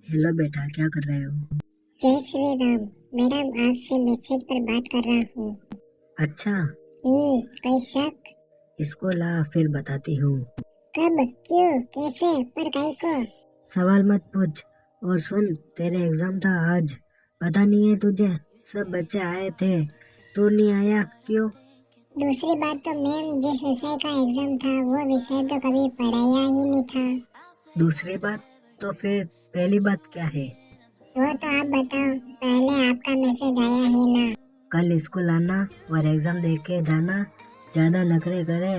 Hello बेटा, क्या कर रहे हो? जय श्री राम। मैडम आपसे मैसेज पर बात कर रहा हूँ। अच्छा। कोई शक? इसको ला, फिर बताती हूँ। कब, क्यों, कैसे, पर काहे को? सवाल मत पूछ। और सुन, तेरे एग्जाम था आज। पता नहीं है तुझे? सब बच्चे आए थे, तू नहीं आया, क्यों? दूसरी बात तो मैम, जिस विषय का एग्जाम था वो विषय तो कभी पढ़ाया ही नहीं था। दूसरी बात? तो फिर पहली बात क्या है? वो तो आप बताओ, पहले आपका मैसेज आया है ना? कल स्कूल आना और एग्जाम दे के जाना। ज्यादा नखरे करे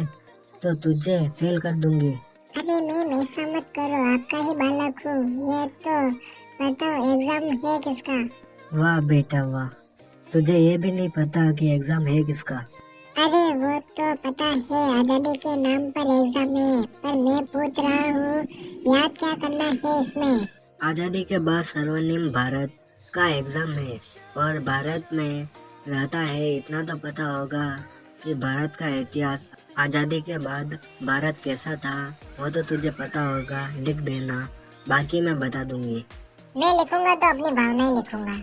तो तुझे फेल कर दूंगी। अरे मैम, ऐसा मत करो, आपका ही बालक हूँ। ये तो बताओ, एग्जाम है किसका? वाह बेटा वाह, तुझे ये भी नहीं पता कि एग्जाम है किसका? अरे वो तो पता है, आजादी के नाम पर एग्जाम है, पर मैं पूछ रहा हूँ याद क्या करना है इसमें? आजादी के बाद सर्वनिम्न भारत का एग्जाम है। और भारत में रहता है इतना तो पता होगा कि भारत का इतिहास, आजादी के बाद भारत कैसा था, वो तो तुझे पता होगा। लिख देना, बाकी मैं बता दूंगी। मैं लिखूंगा तो अपनी भावनाएं लिखूंगा,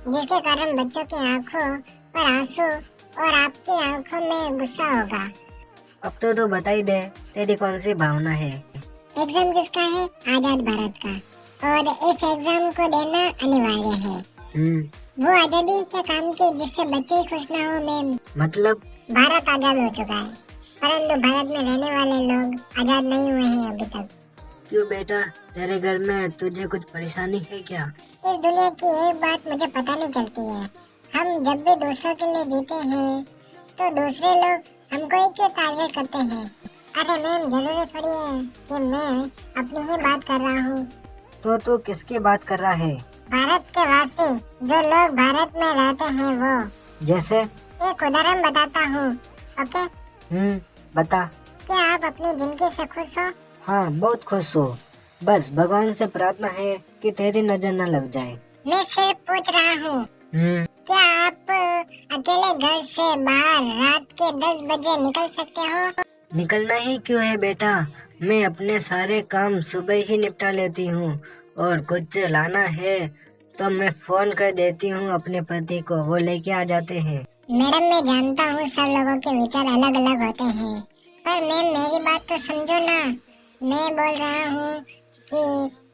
जिसके कारण बच्चों की आंखों पर आंसू और आपकी आंखों में गुस्सा होगा। अब तो तू बता ही दे, तेरी कौन सी भावना है? एग्जाम किसका है? आजाद भारत का। और इस एग्जाम को देना अनिवार्य है। हम्म। वो आजादी के काम की जिससे बच्चे ही खुश ना हो मैम। मतलब? भारत आजाद हो चुका है, परंतु भारत में रहने वाले लोग आजाद नहीं हुए हैं अभी तक। क्यों बेटा, तेरे घर में तुझे कुछ परेशानी है क्या? इस दुनिया की एक बात मुझे पता नहीं चलती है, हम जब भी दूसरों के लिए जीते हैं तो दूसरे लोग हमको ही क्यों टारगेट करते हैं? अरे मैम, जरूरी थोड़ी है कि मैं अपनी ही बात कर रहा हूँ। तो तू किसकी बात कर रहा है? भारत के वासी, जो लोग भारत में रहते हैं वो। जैसे? एक उदाहरण बताता हूँ। ओके? बता। क्या आप अपनी जिंदगी से खुश हो? हाँ, बहुत खुश हो। बस भगवान से प्रार्थना है कि तेरी नजर न लग जाए। मैं सिर्फ पूछ रहा हूँ, क्या आप अकेले घर से बाहर रात के 10 बजे निकल सकते हो? निकलना ही क्यों है बेटा, मैं अपने सारे काम सुबह ही निपटा लेती हूँ। और कुछ लाना है तो मैं फोन कर देती हूँ अपने पति को, वो लेके आ जाते हैं। मैडम, मैं जानता हूँ सब लोगों के विचार अलग अलग होते हैं, पर मैम मेरी बात तो समझो ना। मैं बोल रहा हूँ कि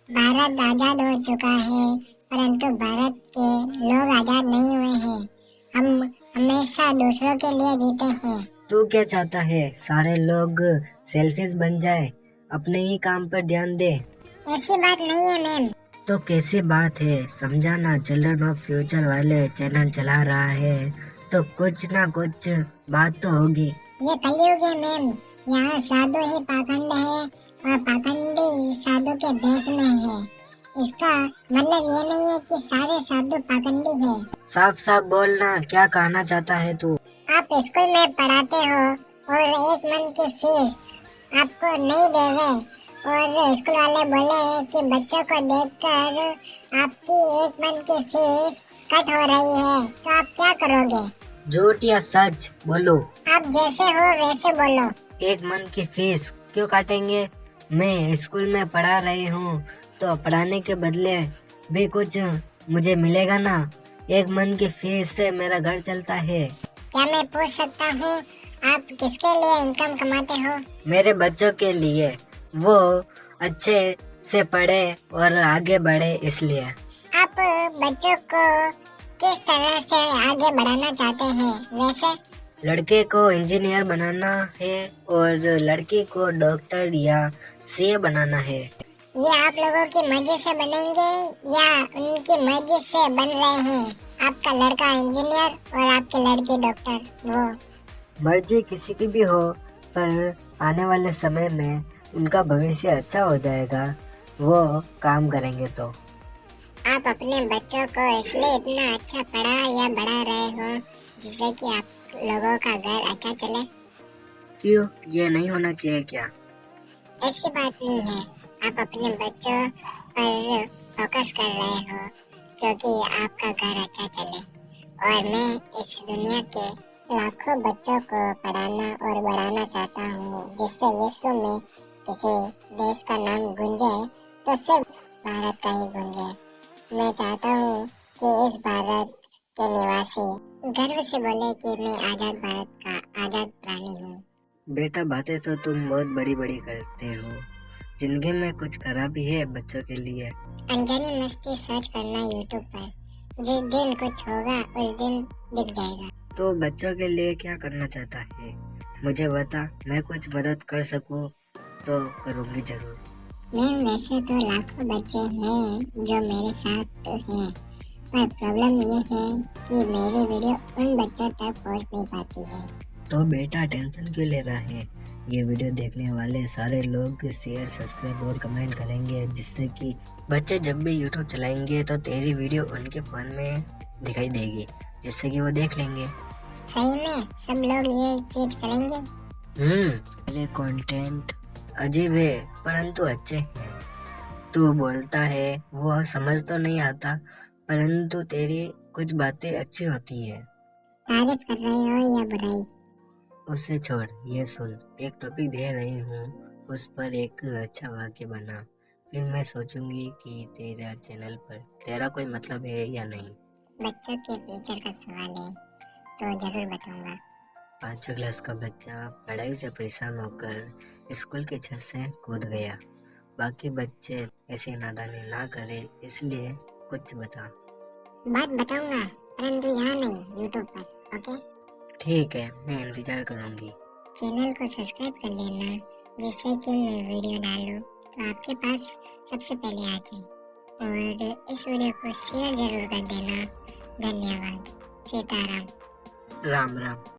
भारत आजाद हो चुका है, परंतु भारत के लोग आजाद नहीं हुए हैं। हम हमेशा दूसरों के लिए जीते हैं। तू क्या चाहता है, सारे लोग सेल्फिश बन जाए, अपने ही काम पर ध्यान दे? ऐसी बात नहीं है मैम। तो कैसी बात है, समझाना। चिल्ड्रन ऑफ फ्यूचर वाले चैनल चला रहा है तो कुछ ना कुछ बात तो होगी। ये कलयुग है मैम, यहाँ साधु ही पाखंड है और पाखंडी साधु के भेष में है। इसका मतलब ये नहीं है कि सारे साधु पाखंडी है। साफ साफ बोलना, क्या कहना चाहता है तू? आप स्कूल में पढ़ाते हो और एक मंथ की फीस आपको नहीं देवे, और स्कूल वाले बोले कि बच्चों को देखकर आपकी एक मंथ की फीस कट हो रही है, तो आप क्या करोगे? झूठ या सच बोलो? आप जैसे हो वैसे बोलो। एक मंथ की फीस क्यों काटेंगे? मैं स्कूल में पढ़ा रही हूँ तो पढ़ाने के बदले भी कुछ मुझे मिलेगा ना। एक मंथ की फीस से मेरा घर चलता है। क्या मैं पूछ सकता हूँ आप किसके लिए इनकम कमाते हो? मेरे बच्चों के लिए, वो अच्छे से पढ़े और आगे बढ़े, इसलिए। आप बच्चों को किस तरह से आगे बढ़ाना चाहते हैं वैसे? लड़के को इंजीनियर बनाना है और लड़की को डॉक्टर या सीए बनाना है। ये आप लोगों की मर्जी से बनेंगे या उनकी मर्जी से बन रहे हैं? आपका लड़का इंजीनियर और आपकी लड़की डॉक्टर। वो मर्जी किसी की भी हो, पर आने वाले समय में उनका भविष्य अच्छा हो जाएगा, वो काम करेंगे तो। आप अपने बच्चों को इसलिए इतना अच्छा पढ़ा या बढ़ा रहे हो जिससे कि आप लोगों का घर अच्छा चले? क्यों, ये नहीं होना चाहिए क्या? ऐसी बात नहीं है, आप अपने बच्चों पर फोकस कर रहे हो क्योंकि आपका घर अच्छा चले। और मैं इस दुनिया के लाखों बच्चों को पढ़ाना और बढ़ाना चाहता हूँ, जिससे विश्व में किसी देश का नाम गूंजे तो सिर्फ भारत का ही गूंजे। मैं चाहता हूँ कि इस भारत के निवासी गर्व से बोले कि मैं आजाद भारत का आजाद प्राणी हूँ। बेटा, बातें तो तुम बहुत बड़ी बड़ी करते हो, जिंदगी में कुछ करा भी है बच्चों के लिए? अनजानी मस्ती सर्च करना यूट्यूब पर, जिस दिन कुछ होगा उस दिन दिख जाएगा। तो बच्चों के लिए क्या करना चाहता है, मुझे बता। मैं कुछ मदद कर सकूं तो करूंगी जरूर। मैम, वैसे तो लाखों बच्चे हैं जो मेरे साथ हैं, पर प्रॉब्लम ये है कि मेरी वीडियो उन बच्चों तक पहुंच नहीं पाती है। तो बेटा, टेंशन क्यों ले रहा है? ये वीडियो देखने वाले सारे लोग शेयर, सब्सक्राइब और कमेंट करेंगे, जिससे कि बच्चे जब भी यूट्यूब चलाएंगे तो तेरी वीडियो उनके फोन में दिखाई देगी, जिससे कि वो देख लेंगे। सही में सब लोग ये चीज करेंगे? तेरे कंटेंट अजीब है परंतु अच्छे हैं। तू बोलता है वो समझ तो नहीं आता, परंतु तेरी कुछ बातें अच्छी होती है। तारीफ कर रहे हो या बुराई? उसे छोड़, ये सुन। एक टॉपिक दे रही हूँ, उस पर एक अच्छा वाक्य बना, फिर मैं सोचूंगी कि तेरा चैनल पर तेरा कोई मतलब है या नहीं। बच्चों के फ्यूचर का सवाल है तो जरूर बताऊंगा। 5वीं क्लास का बच्चा पढ़ाई से परेशान होकर स्कूल की छत से कूद गया। बाकी बच्चे ऐसी नादानी ना करे, इसलिए कुछ बता। बात बताऊंगा, परंतु यहाँ नहीं, यूट्यूब पर। ओके, ठीक है, मैं इंतजार करूंगी। चैनल को सब्सक्राइब कर लेना, जिससे कि मैं वीडियो डालूं तो आपके पास सबसे पहले आ जाए। और इस वीडियो को शेयर जरूर कर देना। धन्यवाद। सीताराम। राम राम।